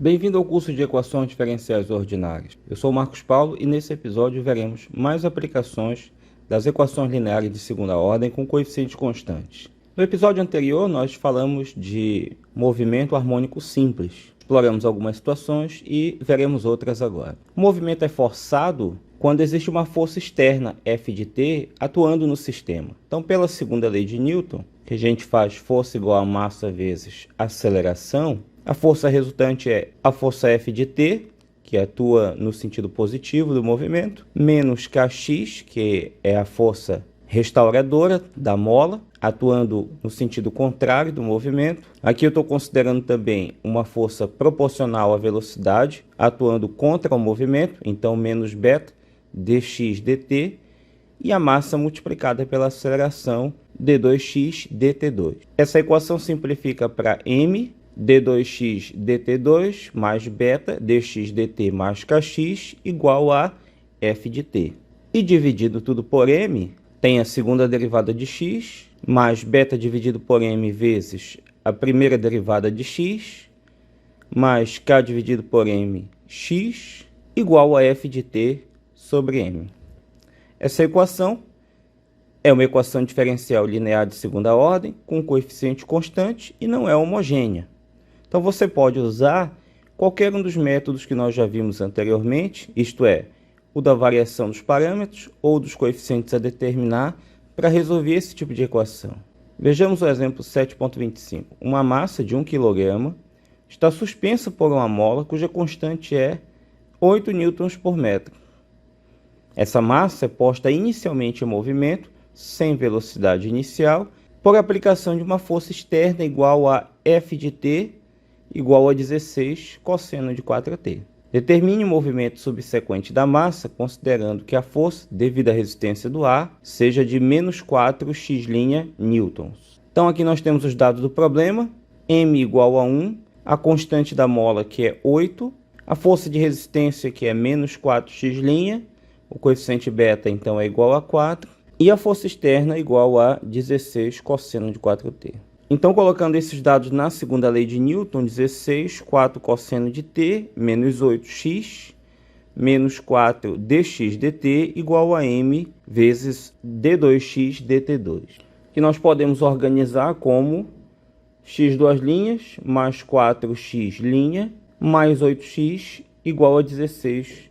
Bem-vindo ao curso de Equações Diferenciais Ordinárias. Eu sou o Marcos Paulo e nesse episódio veremos mais aplicações das equações lineares de segunda ordem com coeficientes constantes. No episódio anterior nós falamos de movimento harmônico simples. Exploramos algumas situações e veremos outras agora. O movimento é forçado quando existe uma força externa, F de t, atuando no sistema. Então, pela segunda lei de Newton, que a gente faz força igual a massa vezes aceleração, a força resultante é a força F de t, que atua no sentido positivo do movimento, menos Kx, que é a força restauradora da mola, atuando no sentido contrário do movimento. Aqui eu estou considerando também uma força proporcional à velocidade, atuando contra o movimento, então menos beta dx dt, e a massa multiplicada pela aceleração d2x dt2. Essa equação simplifica para m d2x dt2 mais beta dx dt mais kx igual a f de t. E dividido tudo por m, tem a segunda derivada de x, mais beta dividido por m vezes a primeira derivada de x, mais k dividido por m, x, igual a f de t sobre m. Essa equação é uma equação diferencial linear de segunda ordem, com coeficiente constante e não é homogênea. Então você pode usar qualquer um dos métodos que nós já vimos anteriormente, isto é, o da variação dos parâmetros ou dos coeficientes a determinar, para resolver esse tipo de equação. Vejamos o exemplo 7.25. Uma massa de 1 kg está suspensa por uma mola cuja constante é 8 newtons por metro. Essa massa é posta inicialmente em movimento, sem velocidade inicial, por aplicação de uma força externa igual a F de t igual a 16 cosseno de 4t. Determine o movimento subsequente da massa, considerando que a força, devido à resistência do ar, seja de menos 4x' newtons. Então aqui nós temos os dados do problema, m igual a 1, a constante da mola que é 8, a força de resistência que é menos 4x', o coeficiente beta então é igual a 4, e a força externa igual a 16 cosseno de 4t. Então, colocando esses dados na segunda lei de Newton, 16, 4 cosseno de t, menos 8x, menos 4 dx dt, ', a m vezes d2x dt2. Que nós podemos organizar como x duas linhas, mais 4x', mais 8x, igual a 16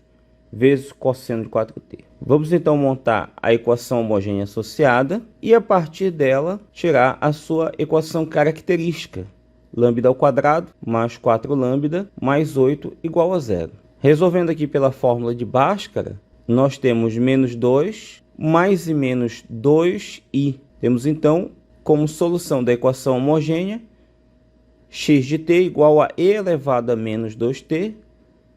vezes cosseno de 4t. Vamos então montar a equação homogênea associada e a partir dela tirar a sua equação característica. Lambda ao quadrado mais 4 lambda mais 8 igual a 0. Resolvendo aqui pela fórmula de Bhaskara, nós temos menos 2 mais e menos 2i. Temos então como solução da equação homogênea x de t igual a e elevado a menos 2t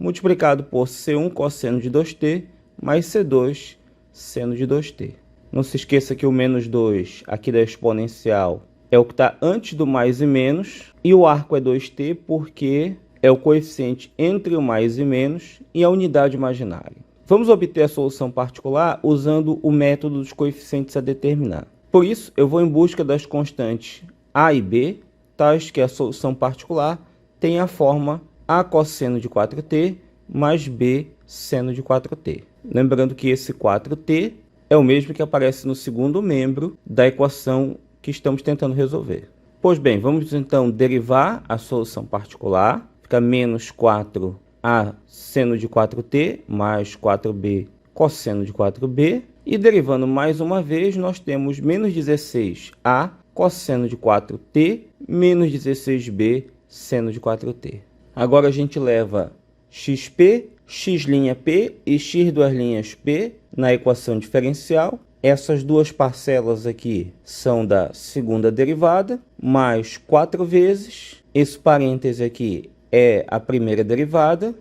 multiplicado por C1 cosseno de 2t mais C2 seno de 2t. Não se esqueça que o menos 2 aqui da exponencial é o que está antes do mais e menos, e o arco é 2t porque é o coeficiente entre o mais e menos e a unidade imaginária. Vamos obter a solução particular usando o método dos coeficientes a determinar. Por isso, eu vou em busca das constantes a e b, tais que a solução particular tem a forma a cosseno de 4t mais b seno de 4t. Lembrando que esse 4t é o mesmo que aparece no segundo membro da equação que estamos tentando resolver. Pois bem, vamos então derivar a solução particular. Fica menos 4a seno de 4t mais 4b cosseno de 4b. E derivando mais uma vez, nós temos menos 16a cosseno de 4t menos 16b seno de 4t. Agora a gente leva xp, x' p e x duas linhas p na equação diferencial. Essas duas parcelas aqui são da segunda derivada, mais 4 vezes. Esse parêntese aqui é a primeira derivada,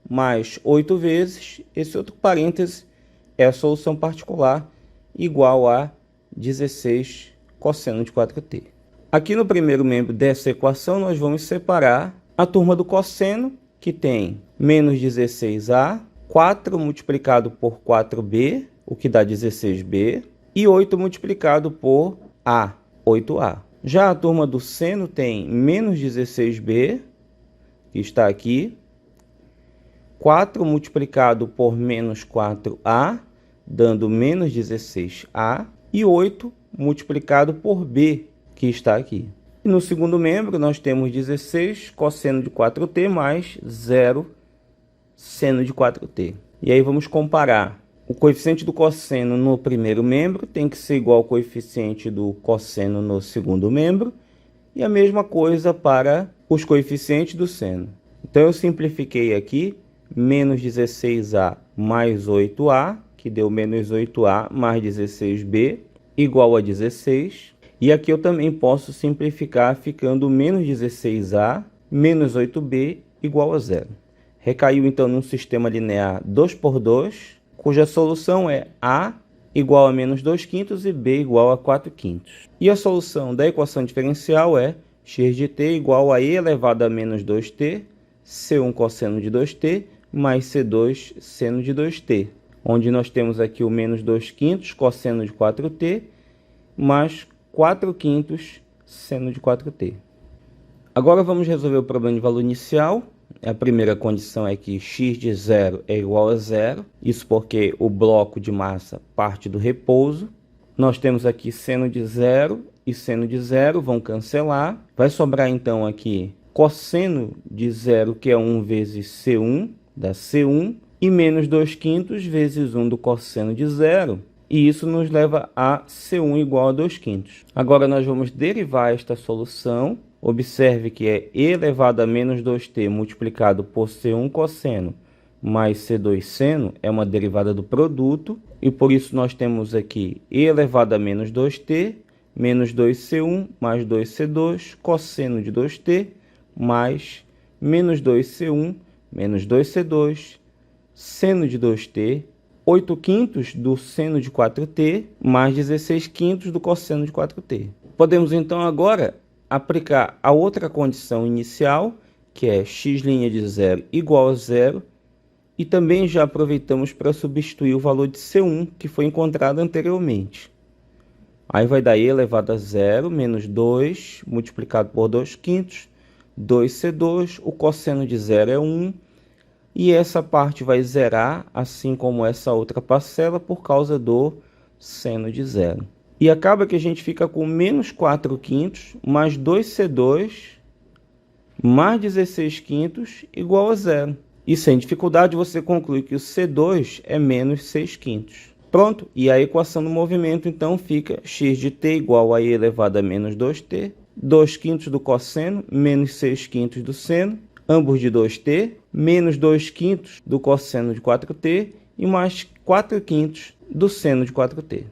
mais 8 vezes. Esse outro parêntese é a solução particular, igual a 16 cosseno de 4t. Aqui no primeiro membro dessa equação, nós vamos separar a turma do cosseno, que tem menos 16a, 4 multiplicado por 4b, o que dá 16b, e 8 multiplicado por a, 8a. Já a turma do seno tem menos 16b, que está aqui, 4 multiplicado por menos 4A, dando menos 16A, e 8 multiplicado por B, que está aqui. E no segundo membro, nós temos 16 cosseno de 4t mais 0 seno de 4t. E aí vamos comparar. O coeficiente do cosseno no primeiro membro tem que ser igual ao coeficiente do cosseno no segundo membro. E a mesma coisa para os coeficientes do seno. Então eu simplifiquei aqui, menos 16a mais 8a, que deu menos 8a mais 16b, igual a 16. E aqui eu também posso simplificar ficando menos 16a menos 8b igual a 0. Recaiu então num sistema linear 2 por 2, cuja solução é a igual a menos 2/5 e b igual a 4/5. E a solução da equação diferencial é x de t igual a e elevado a menos 2t, c1 cosseno de 2t, mais c2 seno de 2t, onde nós temos aqui o menos 2/5 cosseno de 4t, mais 4/5 seno de 4t. Agora vamos resolver o problema de valor inicial. A primeira condição é que x de 0 é igual a 0. Isso porque o bloco de massa parte do repouso. Nós temos aqui seno de 0 e seno de 0 vão cancelar. Vai sobrar então aqui cosseno de 0, que é 1 vezes C1, dá C1, e menos 2/5 vezes 1 do cosseno de 0. E isso nos leva a C1 igual a 2/5. Agora nós vamos derivar esta solução. Observe que é e elevado a menos 2t multiplicado por C1 cosseno mais C2 seno, é uma derivada do produto. E por isso nós temos aqui e elevado a menos 2t, menos 2C1 mais 2C2, cosseno de 2t, mais menos 2C1 menos 2C2, seno de 2t, 8/5 do seno de 4t, mais 16/5 do cosseno de 4t. Podemos então agora aplicar a outra condição inicial, que é x' de 0 igual a 0, e também já aproveitamos para substituir o valor de C1, que foi encontrado anteriormente. Aí vai dar e elevado a 0 menos 2, multiplicado por 2/5, 2C2, o cosseno de 0 é 1, e essa parte vai zerar, assim como essa outra parcela, por causa do seno de 0. E acaba que a gente fica com menos 4/5 mais 2C2 mais 16/5 igual a 0. E sem dificuldade você conclui que o C2 é menos 6/5. Pronto, e a equação do movimento então fica x de t igual a e elevado a menos 2t, 2/5 do cosseno menos 6/5 do seno, ambos de 2t, menos 2/5 do cosseno de 4t e mais 4/5 do seno de 4t.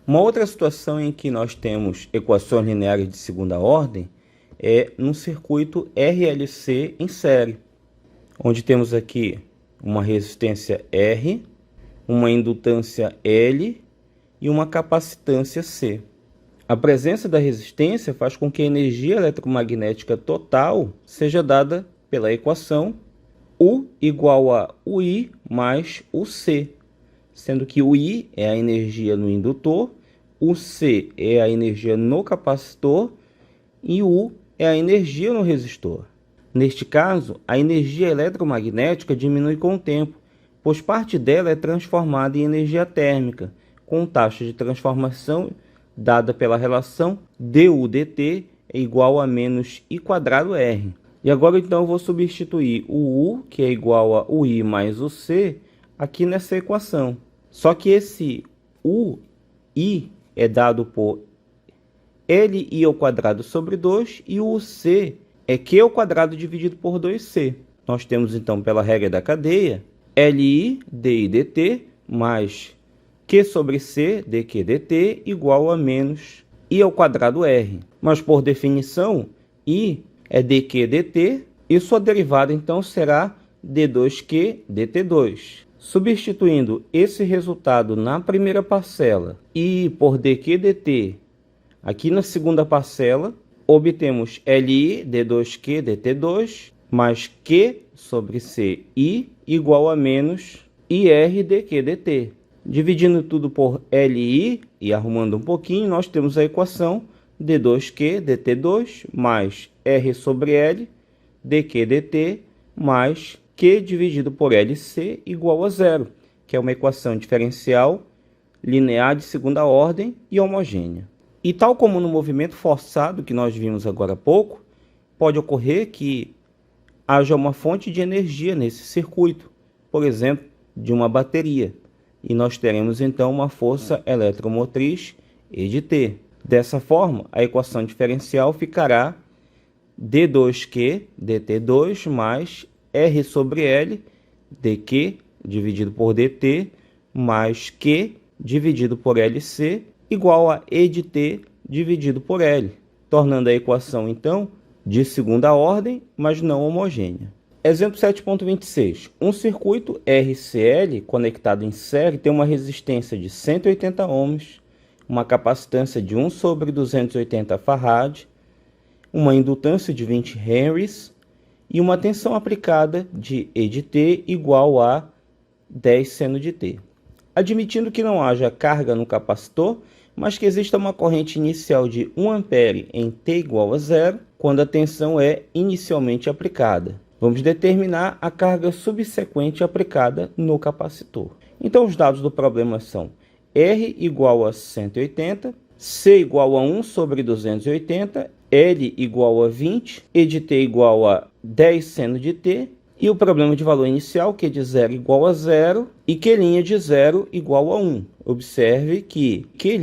Uma outra situação em que nós temos equações lineares de segunda ordem é no circuito RLC em série, onde temos aqui uma resistência R, uma indutância L e uma capacitância C. A presença da resistência faz com que a energia eletromagnética total seja dada pela equação U igual a UI mais UC, sendo que o I é a energia no indutor, o C é a energia no capacitor e o U é a energia no resistor. Neste caso, a energia eletromagnética diminui com o tempo, pois parte dela é transformada em energia térmica, com taxa de transformação dada pela relação dU/dt é igual a menos I quadrado R. E agora então eu vou substituir o U, que é igual a UI mais o C, aqui nessa equação. Só que esse UI é dado por Li ao quadrado sobre 2 e o C é Q ao quadrado dividido por 2C. Nós temos então pela regra da cadeia Li di dt mais Q sobre C dq dt igual a menos I ao quadrado R. Mas por definição, I é dq dt e sua derivada então será d2q dt2. Substituindo esse resultado na primeira parcela e por dq dt aqui na segunda parcela, obtemos Li d2q dt2 mais Q sobre C I igual a menos IR dq dt. Dividindo tudo por Li e arrumando um pouquinho, nós temos a equação d2q dt2 mais R sobre L dq dt mais Q dividido por LC igual a zero, que é uma equação diferencial linear de segunda ordem e homogênea. E tal como no movimento forçado que nós vimos agora há pouco, pode ocorrer que haja uma fonte de energia nesse circuito, por exemplo, de uma bateria, e nós teremos então uma força eletromotriz E de T. Dessa forma, a equação diferencial ficará d2q dt2 mais R sobre L dq dividido por dt mais Q dividido por LC igual a E de T dividido por L, tornando a equação, então, de segunda ordem, mas não homogênea. Exemplo 7.26. Um circuito RCL conectado em série tem uma resistência de 180 ohms, uma capacitância de 1 sobre 280 farad, uma indutância de 20 henrys e uma tensão aplicada de E de T igual a 10 seno de T. Admitindo que não haja carga no capacitor, mas que exista uma corrente inicial de 1 ampere em T igual a zero, quando a tensão é inicialmente aplicada. Vamos determinar a carga subsequente aplicada no capacitor. Então, os dados do problema são R igual a 180, C igual a 1 sobre 280, L igual a 20, E de T igual a 10 seno de T, e o problema de valor inicial, Q de 0 igual a 0 e Q' de 0 igual a 1. Observe que Q'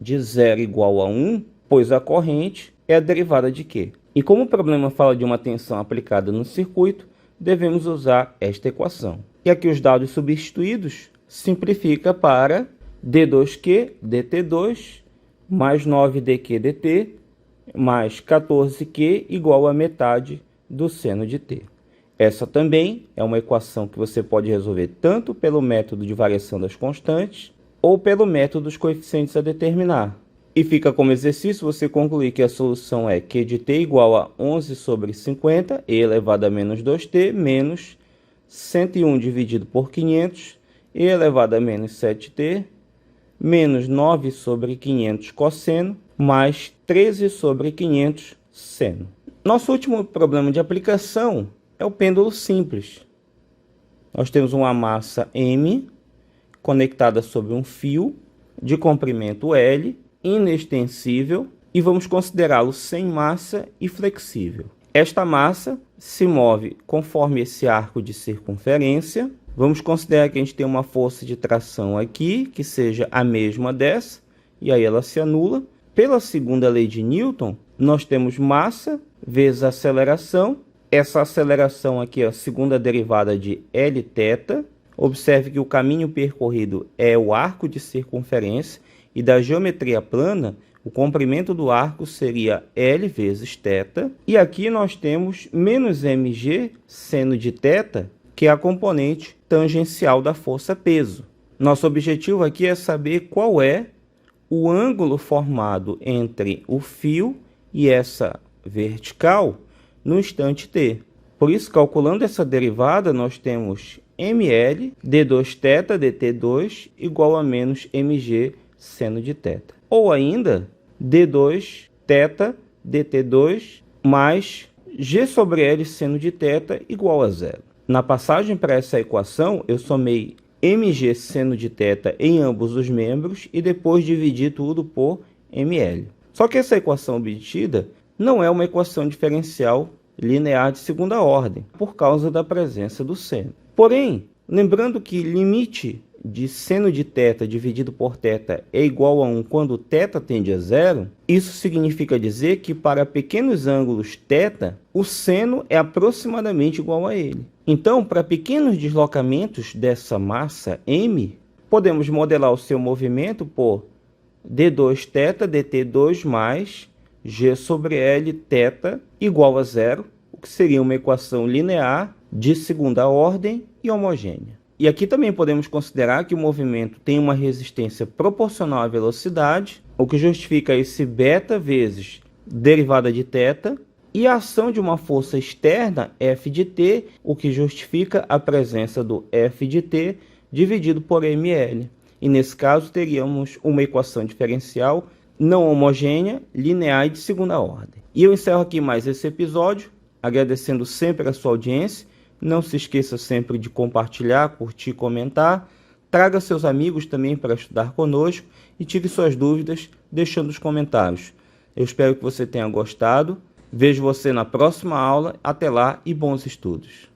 de 0 igual a 1, pois a corrente é a derivada de Q. E como o problema fala de uma tensão aplicada no circuito, devemos usar esta equação. E aqui os dados substituídos simplifica para d2q dt2 mais 9dq dt mais 14q igual a metade do seno de t. Essa também é uma equação que você pode resolver tanto pelo método de variação das constantes ou pelo método dos coeficientes a determinar. E fica como exercício você concluir que a solução é Q de t igual a 11 sobre 50, e elevado a menos 2t, menos 101 dividido por 500, e elevado a menos 7t, menos 9 sobre 500 cosseno, mais 13 sobre 500 seno. Nosso último problema de aplicação é o pêndulo simples. Nós temos uma massa M conectada sobre um fio de comprimento L, inextensível, e vamos considerá-lo sem massa e flexível. Esta massa se move conforme esse arco de circunferência. Vamos considerar que a gente tem uma força de tração aqui, que seja a mesma dessa, e aí ela se anula. Pela segunda lei de Newton, nós temos massa vezes aceleração. Essa aceleração aqui é a segunda derivada de Lθ. Observe que o caminho percorrido é o arco de circunferência, e da geometria plana, o comprimento do arco seria L vezes θ. E aqui nós temos menos mg seno de θ, que é a componente tangencial da força peso. Nosso objetivo aqui é saber qual é o ângulo formado entre o fio e essa vertical no instante t. Por isso, calculando essa derivada, nós temos ml d2θ dt2 igual a menos mg seno de θ. Ou ainda, d2θ dt2 mais g sobre L seno de θ igual a zero. Na passagem para essa equação, eu somei mg seno de θ em ambos os membros e depois dividi tudo por ml. Só que essa equação obtida não é uma equação diferencial linear de segunda ordem, por causa da presença do seno. Porém, lembrando que limite de seno de θ dividido por θ é igual a 1 quando θ tende a zero, isso significa dizer que para pequenos ângulos θ, o seno é aproximadamente igual a ele. Então, para pequenos deslocamentos dessa massa M, podemos modelar o seu movimento por d2θ dt2 mais g sobre L θ igual a zero, o que seria uma equação linear de segunda ordem e homogênea. E aqui também podemos considerar que o movimento tem uma resistência proporcional à velocidade, o que justifica esse beta vezes derivada de θ, e a ação de uma força externa, F de t, o que justifica a presença do F de t dividido por ml. E nesse caso teríamos uma equação diferencial não homogênea, linear e de segunda ordem. E eu encerro aqui mais esse episódio, agradecendo sempre a sua audiência. Não se esqueça sempre de compartilhar, curtir, comentar. Traga seus amigos também para estudar conosco e tire suas dúvidas deixando os comentários. Eu espero que você tenha gostado. Vejo você na próxima aula. Até lá e bons estudos!